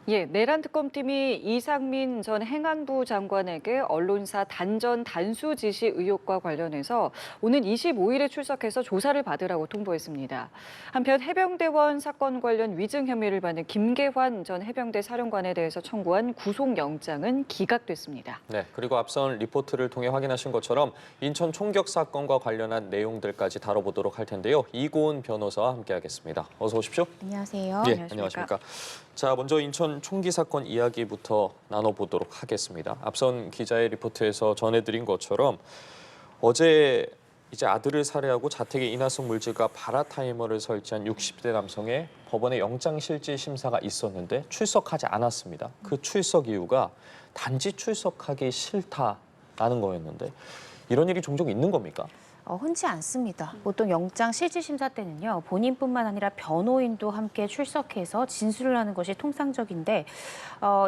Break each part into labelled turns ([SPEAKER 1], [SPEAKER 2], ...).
[SPEAKER 1] 예, 내란 특검팀이 이상민 전 행안부 장관에게 언론사 단전 단수 지시 의혹과 관련해서 오는 25일에 출석해서 조사를 받으라고 통보했습니다. 한편 해병대원 사건 관련 위증 혐의를 받는 김계환 전 해병대 사령관에 대해서 청구한 구속영장은 기각됐습니다.
[SPEAKER 2] 네, 그리고 앞선 리포트를 통해 확인하신 것처럼 인천 총격 사건과 관련한 내용들까지 다뤄보도록 할 텐데요. 이고은 변호사와 함께하겠습니다. 어서 오십시오.
[SPEAKER 3] 안녕하세요.
[SPEAKER 2] 예, 안녕하십니까. 자, 먼저 인천 총기 사건 이야기부터 나눠보도록 하겠습니다. 앞선 기자의 리포트에서 전해드린 것처럼 어제 이제 아들을 살해하고 자택에 인화성 물질과 바라타이머를 설치한 60대 남성의 법원에 영장실질 심사가 있었는데 출석하지 않았습니다. 그 출석 이유가 단지 출석하기 싫다라는 거였는데 이런 일이 종종 있는 겁니까?
[SPEAKER 3] 흔치 않습니다. 보통 영장 실질 심사 때는요, 본인뿐만 아니라 변호인도 함께 출석해서 진술을 하는 것이 통상적인데,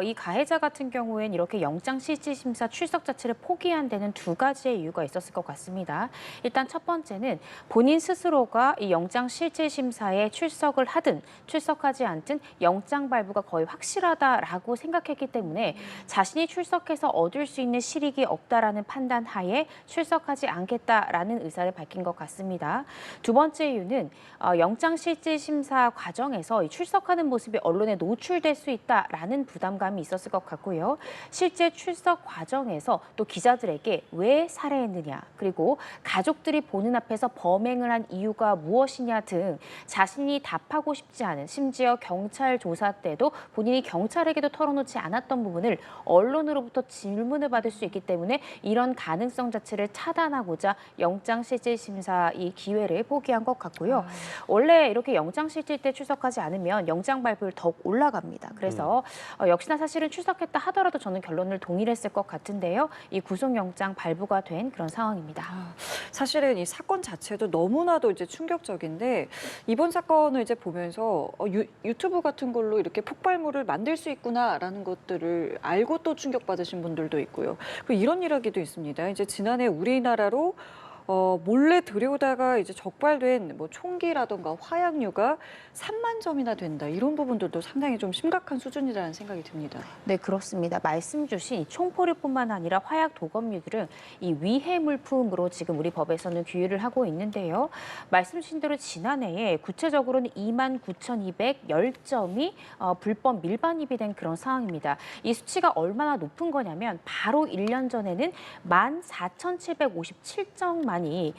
[SPEAKER 3] 이 가해자 같은 경우에는 이렇게 영장 실질 심사 출석 자체를 포기한 데는 두 가지의 이유가 있었을 것 같습니다. 일단 첫 번째는 본인 스스로가 이 영장 실질 심사에 출석을 하든 출석하지 않든 영장 발부가 거의 확실하다라고 생각했기 때문에 자신이 출석해서 얻을 수 있는 실익이 없다라는 판단 하에 출석하지 않겠다라는 의사를 밝힌 것 같습니다. 두 번째 이유는 영장실질심사 과정에서 출석하는 모습이 언론에 노출될 수 있다라는 부담감이 있었을 것 같고요. 실제 출석 과정에서 또 기자들에게 왜 살해했느냐, 그리고 가족들이 보는 앞에서 범행을 한 이유가 무엇이냐 등 자신이 답하고 싶지 않은, 심지어 경찰 조사 때도 본인이 경찰에게도 털어놓지 않았던 부분을 언론으로부터 질문을 받을 수 있기 때문에 이런 가능성 자체를 차단하고자 영장실질심사 이 기회를 포기한 것 같고요. 원래 이렇게 영장실질 때 출석하지 않으면 영장 발부율 더욱 올라갑니다. 그래서 역시나 사실은 출석했다 하더라도 저는 결론을 동일했을 것 같은데요. 이 구속영장 발부가 된 그런 상황입니다.
[SPEAKER 1] 사실은 이 사건 자체도 너무나도 이제 충격적인데 이번 사건을 이제 보면서 유튜브 같은 걸로 이렇게 폭발물을 만들 수 있구나라는 것들을 알고 또 충격받으신 분들도 있고요. 그리고 이런 이야기도 있습니다. 이제 지난해 우리나라로 몰래 들여오다가 이제 적발된 뭐 총기라던가 화약류가 3만 점이나 된다. 이런 부분들도 상당히 좀 심각한 수준이라는 생각이 듭니다.
[SPEAKER 3] 네, 그렇습니다. 말씀 주신 이 총포류뿐만 아니라 화약 도검류들은 이 위해 물품으로 지금 우리 법에서는 규율을 하고 있는데요. 말씀 주신 대로 지난해에 구체적으로는 29,210점이 불법 밀반입이 된 그런 상황입니다. 이 수치가 얼마나 높은 거냐면 바로 1년 전에는 14,757점만이 이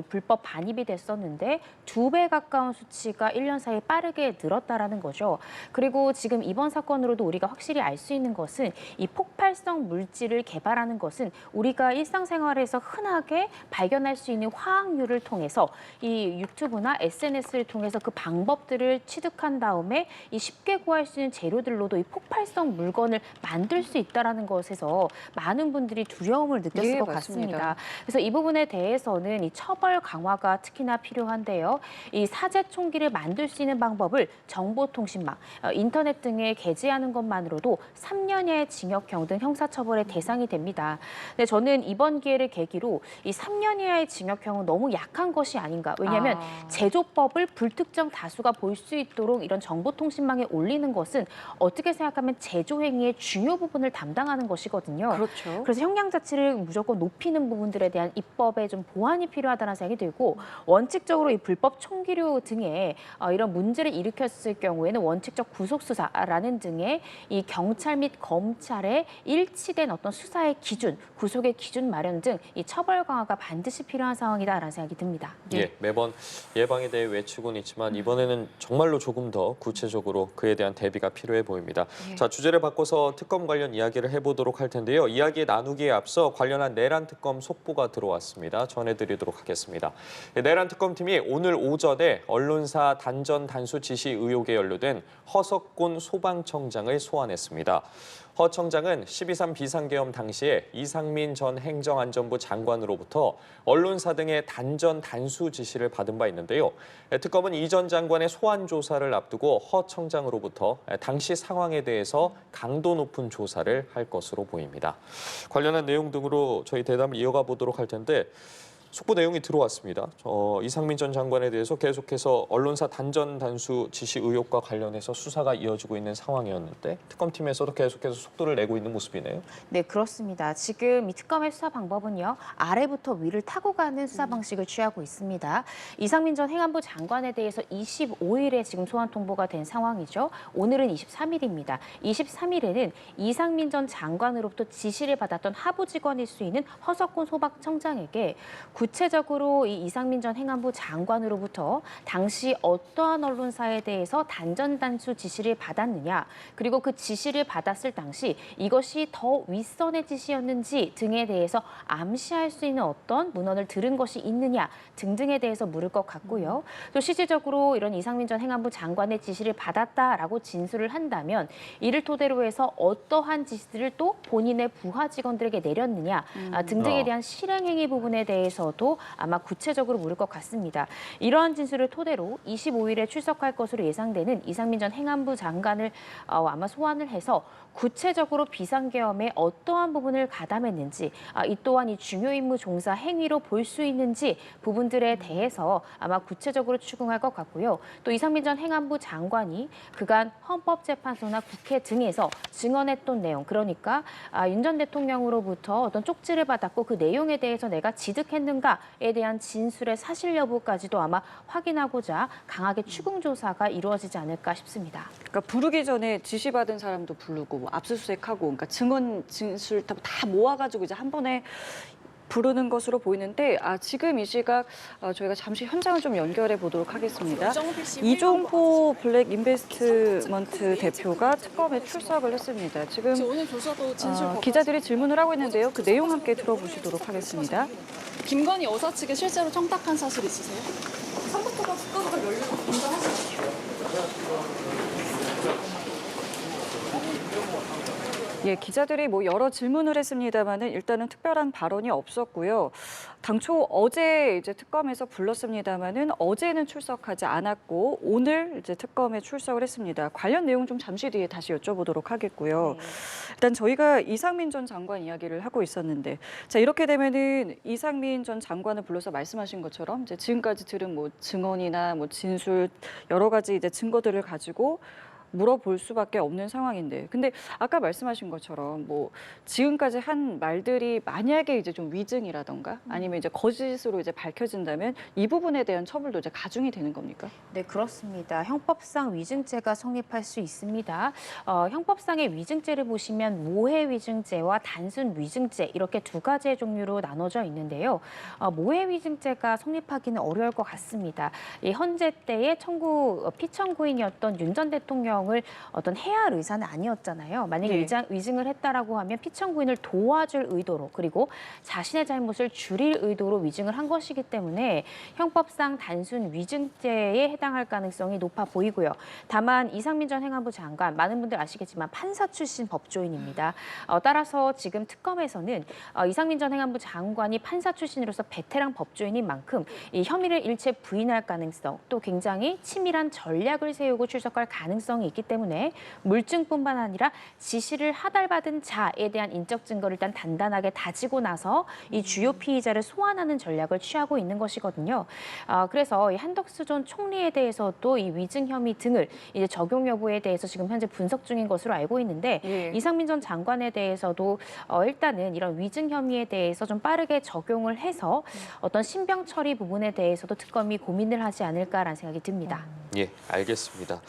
[SPEAKER 3] 불법 반입이 됐었는데 2배 가까운 수치가 1년 사이에 빠르게 늘었다라는 거죠. 그리고 지금 이번 사건으로도 우리가 확실히 알 수 있는 것은 이 폭발성 물질을 개발하는 것은 우리가 일상생활에서 흔하게 발견할 수 있는 화학류를 통해서 이 유튜브나 SNS를 통해서 그 방법들을 취득한 다음에 이 쉽게 구할 수 있는 재료들로도 이 폭발성 물건을 만들 수 있다라는 것에서 많은 분들이 두려움을 느꼈을
[SPEAKER 1] 예,
[SPEAKER 3] 것
[SPEAKER 1] 맞습니다.
[SPEAKER 3] 같습니다. 그래서 이 부분에 대해서는 이 처벌 강화가 특히나 필요한데요. 이 사제 총기를 만들 수 있는 방법을 정보통신망, 인터넷 등에 게재하는 것만으로도 3년 이하의 징역형 등 형사처벌의 대상이 됩니다. 근데 저는 이번 기회를 계기로 이 3년 이하의 징역형은 너무 약한 것이 아닌가. 왜냐하면 제조법을 불특정 다수가 볼 수 있도록 이런 정보통신망에 올리는 것은 어떻게 생각하면 제조행위의 중요 부분을 담당하는 것이거든요.
[SPEAKER 1] 그렇죠.
[SPEAKER 3] 그래서 형량 자체를 무조건 높이는 부분들에 대한 입법에 좀 보완이 필요하다는 생각이 들고, 원칙적으로 이 불법 총기류 등에 이런 문제를 일으켰을 경우에는 원칙적 구속수사라는 등의 이 경찰 및 검찰의 일치된 어떤 수사의 기준, 구속의 기준 마련 등 이 처벌 강화가 반드시 필요한 상황이다라는 생각이 듭니다.
[SPEAKER 2] 예, 매번 예방에 대해 외치고는 있지만 이번에는 정말로 조금 더 구체적으로 그에 대한 대비가 필요해 보입니다.
[SPEAKER 1] 예.
[SPEAKER 2] 자, 주제를 바꿔서 특검 관련 이야기를 해보도록 할 텐데요. 이야기 나누기에 앞서 관련한 내란 특검 속보가 들어왔습니다. 전해드리도록 하겠습니다. 내란 특검팀이 오늘 오전에 언론사 단전 단수 지시 의혹에 연루된 허석곤 소방청장을 소환했습니다. 허 청장은 12.3 비상계엄 당시에 이상민 전 행정안전부 장관으로부터 언론사 등의 단전 단수 지시를 받은 바 있는데요. 특검은 이 전 장관의 소환 조사를 앞두고 허 청장으로부터 당시 상황에 대해서 강도 높은 조사를 할 것으로 보입니다. 관련한 내용 등으로 저희 대담을 이어가 보도록 할 텐데 속보 내용이 들어왔습니다. 이상민 전 장관에 대해서 계속해서 언론사 단전 단수 지시 의혹과 관련해서 수사가 이어지고 있는 상황이었는데 특검팀에서도 계속해서 속도를 내고 있는 모습이네요.
[SPEAKER 3] 네, 그렇습니다. 지금 이 특검의 수사 방법은요, 아래부터 위를 타고 가는 수사 방식을 취하고 있습니다. 이상민 전 행안부 장관에 대해서 25일에 지금 소환 통보가 된 상황이죠. 오늘은 23일입니다. 23일에는 이상민 전 장관으로부터 지시를 받았던 하부 직원일 수 있는 허석훈 소방청장에게 구체적으로 이 이상민 전 행안부 장관으로부터 당시 어떠한 언론사에 대해서 단전단수 지시를 받았느냐, 그리고 그 지시를 받았을 당시 이것이 더 윗선의 지시였는지 등에 대해서 암시할 수 있는 어떤 문헌을 들은 것이 있느냐 등등에 대해서 물을 것 같고요. 또 실질적으로 이런 이상민 전 행안부 장관의 지시를 받았다라고 진술을 한다면 이를 토대로 해서 어떠한 지시를 또 본인의 부하 직원들에게 내렸느냐 등등에 대한 실행행위 부분에 대해서도 아마 구체적으로 물을 것 같습니다. 이러한 진술을 토대로 25일에 출석할 것으로 예상되는 이상민 전 행안부 장관을 아마 소환을 해서 구체적으로 비상계엄에 어떠한 부분을 가담했는지, 이 또한 이 중요 임무 종사 행위로 볼 수 있는지 부분들에 대해서 아마 구체적으로 추궁할 것 같고요. 또 이상민 전 행안부 장관이 그간 헌법재판소나 국회 등에서 증언했던 내용, 그러니까 윤 전 대통령으로부터 어떤 쪽지를 받았고 그 내용에 대해서 내가 지득했는가에 대한 진술의 사실 여부까지도 아마 확인하고자 강하게 추궁 조사가 이루어지지 않을까 싶습니다.
[SPEAKER 1] 그러니까 부르기 전에 지시받은 사람도 부르고 뭐 압수수색하고, 그러니까 증언 진술 다 모아가지고 이제 한 번에 부르는 것으로 보이는데, 지금 이 시각 저희가 잠시 현장을 좀 연결해 보도록 하겠습니다. 이종호 블랙 인베스트먼트 대표가 특검에 출석을 했습니다. 지금
[SPEAKER 4] 오늘 조사도 진술
[SPEAKER 1] 기자들이 질문을 하고 있는데요. 그 내용 함께 들어보시도록 하겠습니다.
[SPEAKER 4] 김건희 여사 측에 실제로 청탁한 사실 있으세요? 3부터가 특검과 연루 인정하시나요?
[SPEAKER 1] 예, 기자들이 뭐 여러 질문을 했습니다만은 일단은 특별한 발언이 없었고요. 당초 어제 이제 특검에서 불렀습니다만은 어제는 출석하지 않았고 오늘 이제 특검에 출석을 했습니다. 관련 내용 좀 잠시 뒤에 다시 여쭤보도록 하겠고요.
[SPEAKER 3] 네.
[SPEAKER 1] 일단 저희가 이상민 전 장관 이야기를 하고 있었는데, 자 이렇게 되면은 이상민 전 장관을 불러서 말씀하신 것처럼 이제 지금까지 들은 뭐 증언이나 뭐 진술 여러 가지 이제 증거들을 가지고 물어볼 수밖에 없는 상황인데, 근데 아까 말씀하신 것처럼 뭐 지금까지 한 말들이 만약에 이제 좀 위증이라던가 아니면 이제 거짓으로 이제 밝혀진다면 이 부분에 대한 처벌도 이제 가중이 되는 겁니까?
[SPEAKER 3] 네, 그렇습니다. 형법상 위증죄가 성립할 수 있습니다. 형법상의 위증죄를 보시면 모해 위증죄와 단순 위증죄 이렇게 두 가지의 종류로 나눠져 있는데요. 모해 위증죄가 성립하기는 어려울 것 같습니다. 이 현재 때의 피청구인이었던 윤 전 대통령을 어떤 해야 할 의사는 아니었잖아요. 만약에
[SPEAKER 1] 네.
[SPEAKER 3] 위증을 했다라고 하면 피청구인을 도와줄 의도로, 그리고 자신의 잘못을 줄일 의도로 위증을 한 것이기 때문에 형법상 단순 위증죄에 해당할 가능성이 높아 보이고요. 다만 이상민 전 행안부 장관, 많은 분들 아시겠지만 판사 출신 법조인입니다. 따라서 지금 특검에서는 이상민 전 행안부 장관이 판사 출신으로서 베테랑 법조인인 만큼 이 혐의를 일체 부인할 가능성, 또 굉장히 치밀한 전략을 세우고 출석할 가능성이 있기 때문에 물증뿐만 아니라 지시를 하달받은 자에 대한 인적 증거를 일단 단단하게 다지고 나서 이 주요 피의자를 소환하는 전략을 취하고 있는 것이거든요. 그래서 이 한덕수 전 총리에 대해서도 이 위증 혐의 등을 이제 적용 여부에 대해서 지금 현재 분석 중인 것으로 알고 있는데,
[SPEAKER 1] 예.
[SPEAKER 3] 이상민 전 장관에 대해서도 일단은 이런 위증 혐의에 대해서 좀 빠르게 적용을 해서 어떤 신병 처리 부분에 대해서도 특검이 고민을 하지 않을까라는 생각이 듭니다.
[SPEAKER 2] 예, 알겠습니다.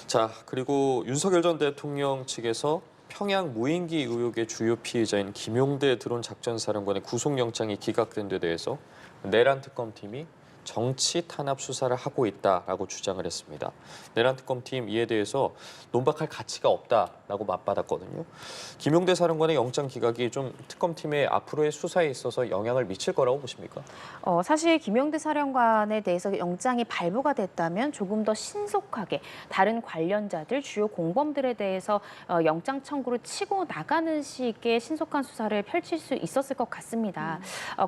[SPEAKER 2] 자, 그리고 윤석열 전 대통령 측에서 평양 무인기 의혹의 주요 피의자인 김용대 드론 작전사령관의 구속영장이 기각된 데 대해서 내란 특검팀이 정치 탄압 수사를 하고 있다라고 주장을 했습니다. 내란 특검팀 이에 대해서 논박할 가치가 없다라고 맞받았거든요. 김용대 사령관의 영장 기각이 좀 특검팀의 앞으로의 수사에 있어서 영향을 미칠 거라고 보십니까?
[SPEAKER 3] 사실 김용대 사령관에 대해서 영장이 발부가 됐다면 조금 더 신속하게 다른 관련자들, 주요 공범들에 대해서 영장 청구를 치고 나가는 식의 신속한 수사를 펼칠 수 있었을 것 같습니다.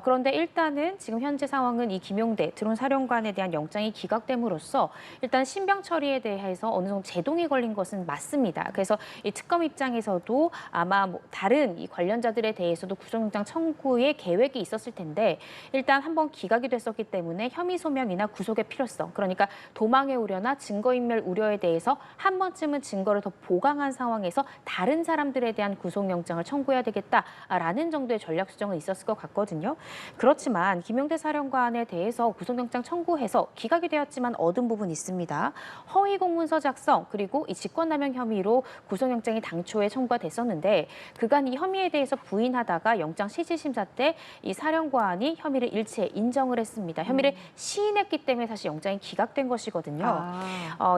[SPEAKER 3] 그런데 일단은 지금 현재 상황은 이 김용대 이트론 사령관에 대한 영장이 기각됨으로써 일단 신병 처리에 대해서 어느 정도 제동이 걸린 것은 맞습니다. 그래서 이 특검 입장에서도 아마 뭐 다른 이 관련자들에 대해서도 구속영장 청구의 계획이 있었을 텐데 일단 한번 기각이 됐었기 때문에 혐의 소명이나 구속의 필요성, 그러니까 도망의 우려나 증거인멸 우려에 대해서 한 번쯤은 증거를 더 보강한 상황에서 다른 사람들에 대한 구속영장을 청구해야 되겠다라는 정도의 전략 수정은 있었을 것 같거든요. 그렇지만 김용대 사령관에 대해서 구속영장 청구해서 기각이 되었지만 얻은 부분이 있습니다. 허위 공문서 작성 그리고 이 직권남용 혐의로 구속영장이 당초에 청구가 됐었는데 그간 이 혐의에 대해서 부인하다가 영장 실질심사 때 이 사령관이 혐의를 일체 인정을 했습니다. 혐의를 시인했기 때문에 사실 영장이 기각된 것이거든요.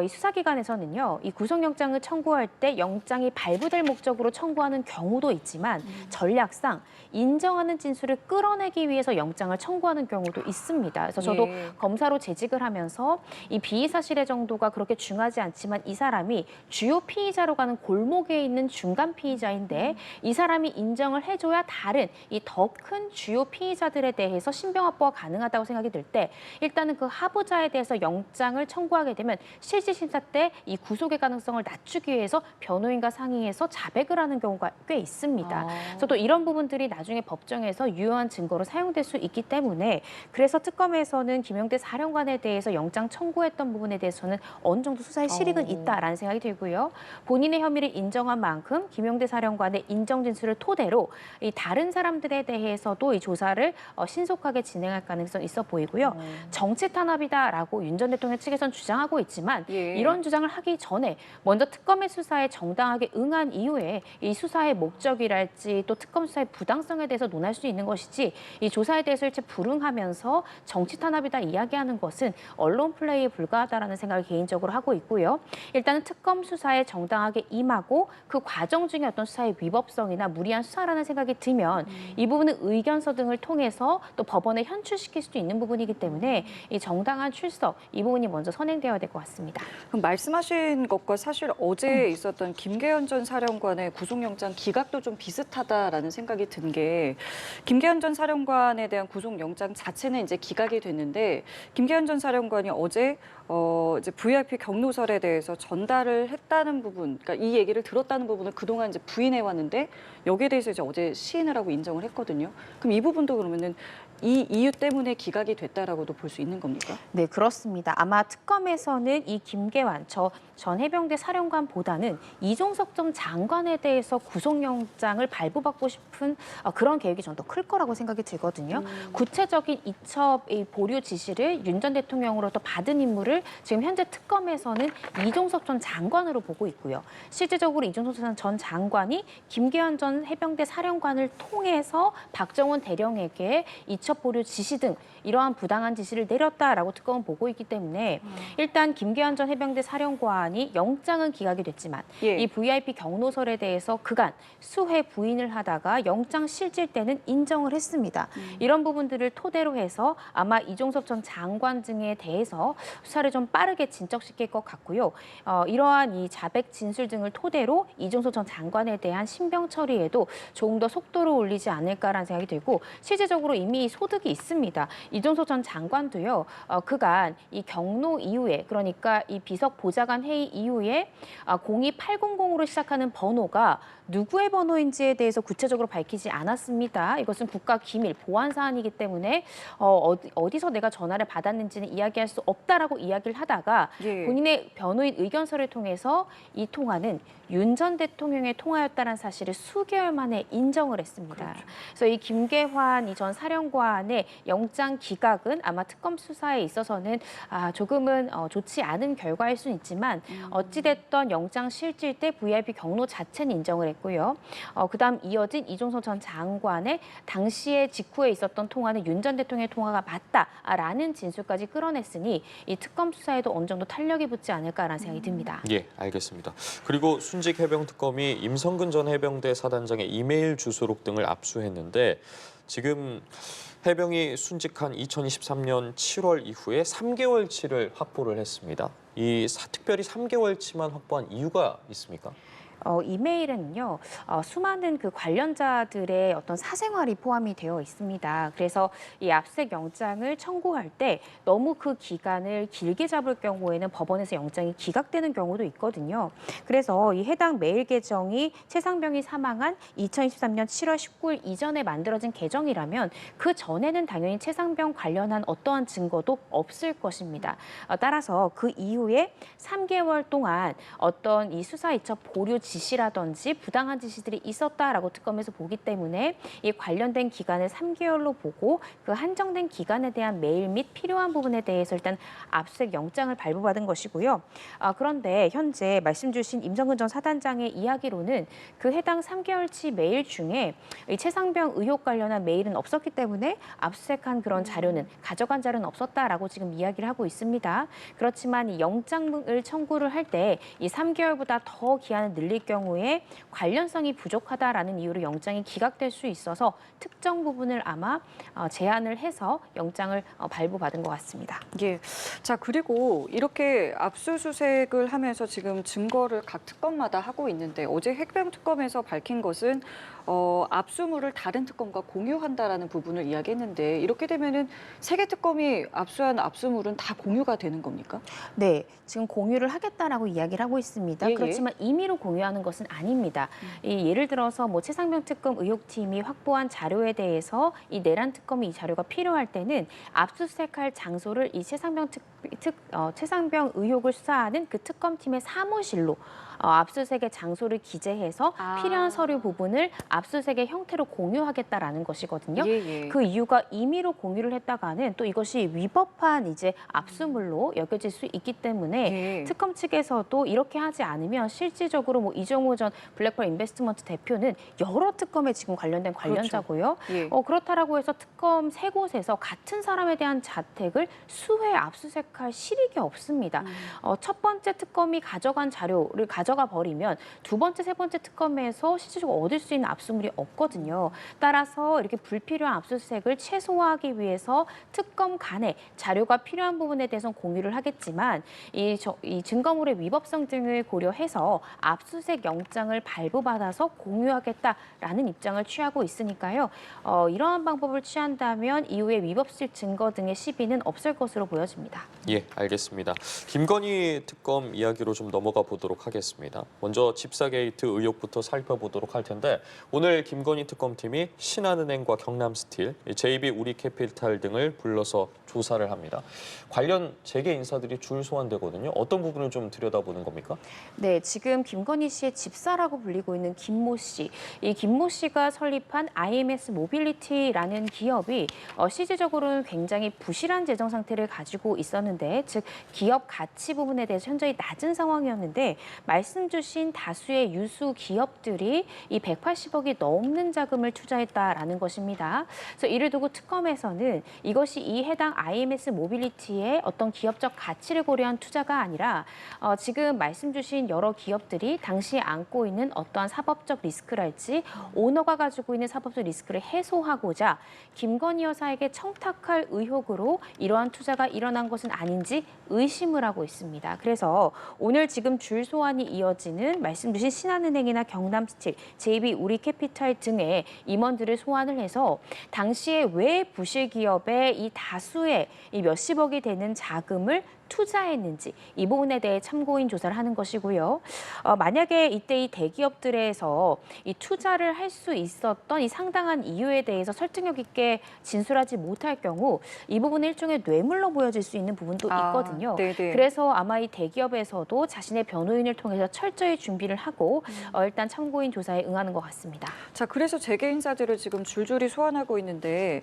[SPEAKER 3] 이 수사기관에서는요, 이 구속영장을 청구할 때 영장이 발부될 목적으로 청구하는 경우도 있지만 전략상 인정하는 진술을 끌어내기 위해서 영장을 청구하는 경우도 있습니다. 그래서 저도 검사로 재직을 하면서 이 비의 사실의 정도가 그렇게 중하지 않지만 이 사람이 주요 피의자로 가는 골목에 있는 중간 피의자인데 이 사람이 인정을 해줘야 다른 이 더 큰 주요 피의자들에 대해서 신병 확보가 가능하다고 생각이 들 때 일단은 그 하부자에 대해서 영장을 청구하게 되면 실질심사 때 이 구속의 가능성을 낮추기 위해서 변호인과 상의해서 자백을 하는 경우가 꽤 있습니다. 그래서 또 이런 부분들이 나중에 법정에서 유효한 증거로 사용될 수 있기 때문에 그래서 특검에서는 김용대 사령관에 대해서 영장 청구했던 부분에 대해서는 어느 정도 수사의 실익은 있다라는 생각이 들고요. 본인의 혐의를 인정한 만큼 김용대 사령관의 인정 진술을 토대로 이 다른 사람들에 대해서도 이 조사를 신속하게 진행할 가능성이 있어 보이고요. 정치 탄압이다라고 윤 전 대통령 측에서는 주장하고 있지만 이런 주장을 하기 전에 먼저 특검의 수사에 정당하게 응한 이후에 이 수사의 목적이랄지 또 특검 수사의 부당성에 대해서 논할 수 있는 것이지 이 조사에 대해서 일체 불응하면서 정치 탄압이다 이야기하는 것은 언론 플레이에 불과하다라는 생각을 개인적으로 하고 있고요. 일단은 특검 수사에 정당하게 임하고 그 과정 중에 어떤 수사의 위법성이나 무리한 수사라는 생각이 들면 이 부분은 의견서 등을 통해서 또 법원에 현출시킬 수도 있는 부분이기 때문에 이 정당한 출석 이 부분이 먼저 선행되어야 될 것 같습니다.
[SPEAKER 1] 그럼 말씀하신 것과 사실 어제 있었던 김계현 전 사령관의 구속영장 기각도 좀 비슷하다라는 생각이 든 게 김계현 전 사령관에 대한 구속영장 자체는 이제 기각이 됐는데 김계현 전 사령관이 어제 이제 VIP 경로설에 대해서 전달을 했다는 부분, 그러니까 이 얘기를 들었다는 부분을 그동안 이제 부인해 왔는데 여기에 대해서 이제 어제 시인을 하고 인정을 했거든요. 그럼 이 부분도 그러면은 이 이유 때문에 기각이 됐다라고도 볼 수 있는 겁니까?
[SPEAKER 3] 네, 그렇습니다. 아마 특검에서는 이 김계환 전 해병대 사령관보다는 이종석 전 장관에 대해서 구속영장을 발부받고 싶은 그런 계획이 좀 더 클 거라고 생각이 들거든요. 구체적인 이첩 보류 지시를 윤 전 대통령으로부터 받은 인물을 지금 현재 특검에서는 이종석 전 장관으로 보고 있고요. 실질적으로 이종석 전 장관이 김계환 전 해병대 사령관을 통해서 박정원 대령에게 이첩 보류 지시 등 이러한 부당한 지시를 내렸다라고 특검은 보고 있기 때문에 일단 김계환 전 해병대 사령관이 영장은 기각이 됐지만 이 VIP 경로설에 대해서 그간 수회 부인을 하다가 영장 실질 때는 인정을 했습니다. 이런 부분들을 토대로 해서 아마 이종석 전 장관 등에 대해서 수사를 좀 빠르게 진척시킬 것 같고요. 이러한 이 자백 진술 등을 토대로 이종석 전 장관에 대한 신병 처리에도 조금 더 속도를 올리지 않을까라는 생각이 들고 실질적으로 이미 소득이 있습니다. 이종석 전 장관도요. 그간 이 경로 이후에 그러니까 이 비석 보좌관 회의 이후에 02800으로 시작하는 번호가 누구의 번호인지에 대해서 구체적으로 밝히지 않았습니다. 이것은 국가 기밀 보안 사안이기 때문에 어디서 내가 전화를 받았는지는 이야기할 수 없다라고 이야기를 하다가 본인의 변호인 의견서를 통해서 이 통화는 윤 전 대통령의 통화였다는 사실을 수개월 만에 인정을 했습니다. 그래서 이 김계환 전 사령관의 영장 기각은 아마 특검 수사에 있어서는 조금은 좋지 않은 결과일 수는 있지만 어찌됐던 영장 실질 때 VIP 경로 자체는 인정을 했고요. 그다음 이어진 이종석 전 장관의 당시에 직후에 있었던 통화는 윤 전 대통령의 통화가 맞다라는 진술까지 끌어냈으니 이 특검 수사에도 어느 정도 탄력이 붙지 않을까라는 생각이 듭니다.
[SPEAKER 2] 예, 알겠습니다. 그리고 순직 해병특검이 임성근 전 해병대 사단장의 이메일 주소록 등을 압수했는데 지금 해병이 순직한 2023년 7월 이후에 3개월치를 확보를 했습니다. 특별히 3개월치만 확보한 이유가 있습니까?
[SPEAKER 3] 이메일에는요, 수많은 그 관련자들의 어떤 사생활이 포함이 되어 있습니다. 그래서 이 압수수색 영장을 청구할 때 너무 그 기간을 길게 잡을 경우에는 법원에서 영장이 기각되는 경우도 있거든요. 그래서 이 해당 메일 계정이 최상병이 사망한 2023년 7월 19일 이전에 만들어진 계정이라면 그 전에는 당연히 최상병 관련한 어떠한 증거도 없을 것입니다. 따라서 그 이후에 3개월 동안 어떤 이 수사 이첩 보류 지시라든지 부당한 지시들이 있었다라고 특검에서 보기 때문에 이 관련된 기간을 3개월로 보고 그 한정된 기간에 대한 메일 및 필요한 부분에 대해서 일단 압수수색 영장을 발부받은 것이고요. 그런데 현재 말씀 주신 임성근 전 사단장의 이야기로는 그 해당 3개월치 메일 중에 이 최상병 의혹 관련한 메일은 없었기 때문에 압수수색한 그런 자료는 가져간 자료는 없었다라고 지금 이야기를 하고 있습니다. 그렇지만 이 영장을 청구를 할 때 이 3개월보다 더 기한을 늘릴 경우에 관련성이 부족하다라는 이유로 영장이 기각될 수 있어서 특정 부분을 아마 제한을 해서 영장을 발부받은 것 같습니다.
[SPEAKER 1] 예. 자, 그리고 이렇게 압수수색을 하면서 지금 증거를 각 특검마다 하고 있는데 어제 핵병특검에서 밝힌 것은 압수물을 다른 특검과 공유한다라는 부분을 이야기했는데 이렇게 되면은 세 개 특검이 압수한 압수물은 다 공유가 되는 겁니까?
[SPEAKER 3] 네, 지금 공유를 하겠다라고 이야기를 하고 있습니다.
[SPEAKER 1] 예, 예.
[SPEAKER 3] 그렇지만 임의로 공유하는 것은 아닙니다. 예를 들어서 뭐 최상병 특검 의혹팀이 확보한 자료에 대해서 이 내란 특검이 이 자료가 필요할 때는 압수수색할 장소를 이 최상병 의혹을 수사하는 그 특검팀의 사무실로 압수수색의 장소를 기재해서 필요한 서류 부분을 압수수색의 형태로 공유하겠다라는 것이거든요.
[SPEAKER 1] 예, 예.
[SPEAKER 3] 그 이유가 임의로 공유를 했다가는 또 이것이 위법한 이제 압수물로 여겨질 수 있기 때문에
[SPEAKER 1] 예.
[SPEAKER 3] 특검 측에서도 이렇게 하지 않으면 실질적으로 뭐 이정호 전 블랙펄 인베스트먼트 대표는 여러 특검에 지금 관련된 관련자고요.
[SPEAKER 1] 예.
[SPEAKER 3] 그렇다라고 해서 특검 세 곳에서 같은 사람에 대한 자택을 수회 압수수색할 실익이 없습니다. 첫 번째 특검이 가져간 자료를 가져가 버리면 두 번째, 세 번째 특검에서 실질적으로 얻을 수 있는 압수물이 없거든요. 따라서 이렇게 불필요한 압수수색을 최소화하기 위해서 특검 간에 자료가 필요한 부분에 대해서는 공유를 하겠지만 이 증거물의 위법성 등을 고려해서 압수수색 영장을 발부받아서 공유하겠다라는 입장을 취하고 있으니까요. 이러한 방법을 취한다면 이후에 위법실 증거 등의 시비는 없을 것으로 보여집니다.
[SPEAKER 2] 예, 알겠습니다. 김건희 특검 이야기로 좀 넘어가 보도록 하겠습니다. 먼저 집사 게이트 의혹부터 살펴보도록 할 텐데 오늘 김건희 특검팀이 신한은행과 경남스틸, JB 우리캐피탈 등을 불러서 조사를 합니다. 관련 재계 인사들이 줄 소환되거든요. 어떤 부분을 좀 들여다보는 겁니까?
[SPEAKER 3] 네, 지금 김건희 씨의 집사라고 불리고 있는 김모 씨. 이 김모 씨가 설립한 IMS 모빌리티라는 기업이 실질적으로는 굉장히 부실한 재정 상태를 가지고 있었는데, 즉 기업 가치 부분에 대해서 현저히 낮은 상황이었는데 말씀 주신 다수의 유수 기업들이 이 180억이 넘는 자금을 투자했다라는 것입니다. 그래서 이를 두고 특검에서는 이것이 이 해당 IMS 모빌리티의 어떤 기업적 가치를 고려한 투자가 아니라 지금 말씀 주신 여러 기업들이 당시에 안고 있는 어떠한 사법적 리스크랄지 오너가 가지고 있는 사법적 리스크를 해소하고자 김건희 여사에게 청탁할 의혹으로 이러한 투자가 일어난 것은 아닌지 의심을 하고 있습니다. 그래서 오늘 지금 줄 소환이 이어지는 말씀 주신 신한은행이나 경남스틸, JB 우리캐피탈 등의 임원들을 소환을 해서 당시에 왜 부실 기업에 이 다수의 이 몇십억이 되는 자금을 투자했는지 이 부분에 대해 참고인 조사를 하는 것이고요. 만약에 이때 이 대기업들에서 이 투자를 할 수 있었던 이 상당한 이유에 대해서 설득력 있게 진술하지 못할 경우 이 부분은 일종의 뇌물로 보여질 수 있는 부분도 있거든요.
[SPEAKER 1] 네네.
[SPEAKER 3] 그래서 아마 이 대기업에서도 자신의 변호인을 통해서 철저히 준비를 하고 일단 참고인 조사에 응하는 것 같습니다.
[SPEAKER 1] 자, 그래서 재계 인사들을 지금 줄줄이 소환하고 있는데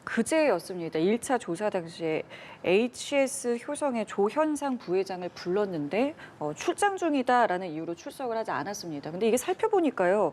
[SPEAKER 1] 그제였습니다. 1차 조사 당시에 HS 효성의 조현상 부회장을 불렀는데 출장 중이다라는 이유로 출석을 하지 않았습니다. 근데 이게 살펴보니까요.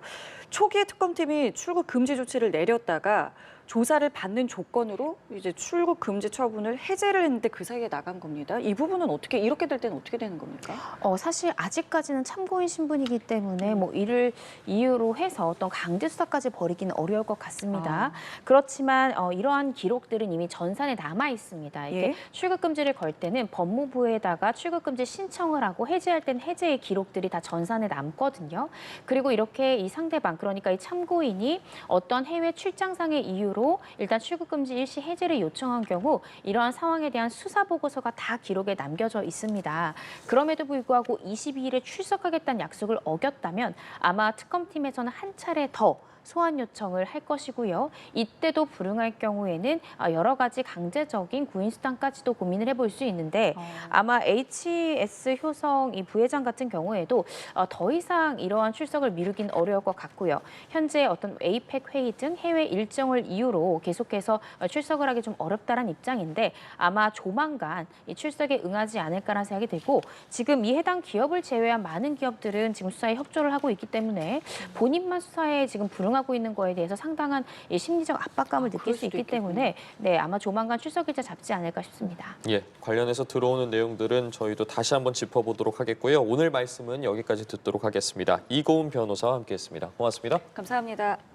[SPEAKER 1] 초기에 특검팀이 출국 금지 조치를 내렸다가 조사를 받는 조건으로 이제 출국 금지 처분을 해제를 했는데 그 사이에 나간 겁니다. 이 부분은 어떻게 이렇게 될 때는 어떻게 되는 겁니까?
[SPEAKER 3] 사실 아직까지는 참고인 신분이기 때문에 뭐 이를 이유로 해서 어떤 강제 수사까지 벌이기는 어려울 것 같습니다. 그렇지만 이러한 기록들은 이미 전산에 남아 있습니다. 이게
[SPEAKER 1] 예?
[SPEAKER 3] 출국 금지를 걸 때는 법무부에다가 출국 금지 신청을 하고 해제할 때는 해제의 기록들이 다 전산에 남거든요. 그리고 이렇게 이 상대방, 그러니까 이 참고인이 어떤 해외 출장상의 이유로 일단 출국 금지 일시 해제를 요청한 경우 이러한 상황에 대한 수사 보고서가 다 기록에 남겨져 있습니다. 그럼에도 불구하고 22일에 출석하겠다는 약속을 어겼다면 아마 특검팀에서는 한 차례 더 소환 요청을 할 것이고요. 이때도 불응할 경우에는 여러 가지 강제적인 구인 수단까지도 고민을 해볼 수 있는데 아마 HS 효성 이 부회장 같은 경우에도 더 이상 이러한 출석을 미루긴 어려울 것 같고요. 현재 어떤 APEC 회의 등 해외 일정을 이유로 계속해서 출석을 하기 좀 어렵다는 입장인데 아마 조만간 이 출석에 응하지 않을까라는 생각이 들고 지금 이 해당 기업을 제외한 많은 기업들은 지금 수사에 협조를 하고 있기 때문에 본인만 수사에 지금 불응하고 있는 거에 대해서 상당한 이 심리적 압박감을 느낄
[SPEAKER 1] 그럴
[SPEAKER 3] 수
[SPEAKER 1] 수도
[SPEAKER 3] 있기 때문에 네, 아마 조만간 출석일자 잡지 않을까 싶습니다.
[SPEAKER 2] 예, 관련해서 들어오는 내용들은 저희도 다시 한번 짚어보도록 하겠고요. 오늘 말씀은 여기까지 듣도록 하겠습니다. 이고은 변호사와 함께했습니다. 고맙습니다.
[SPEAKER 1] 감사합니다.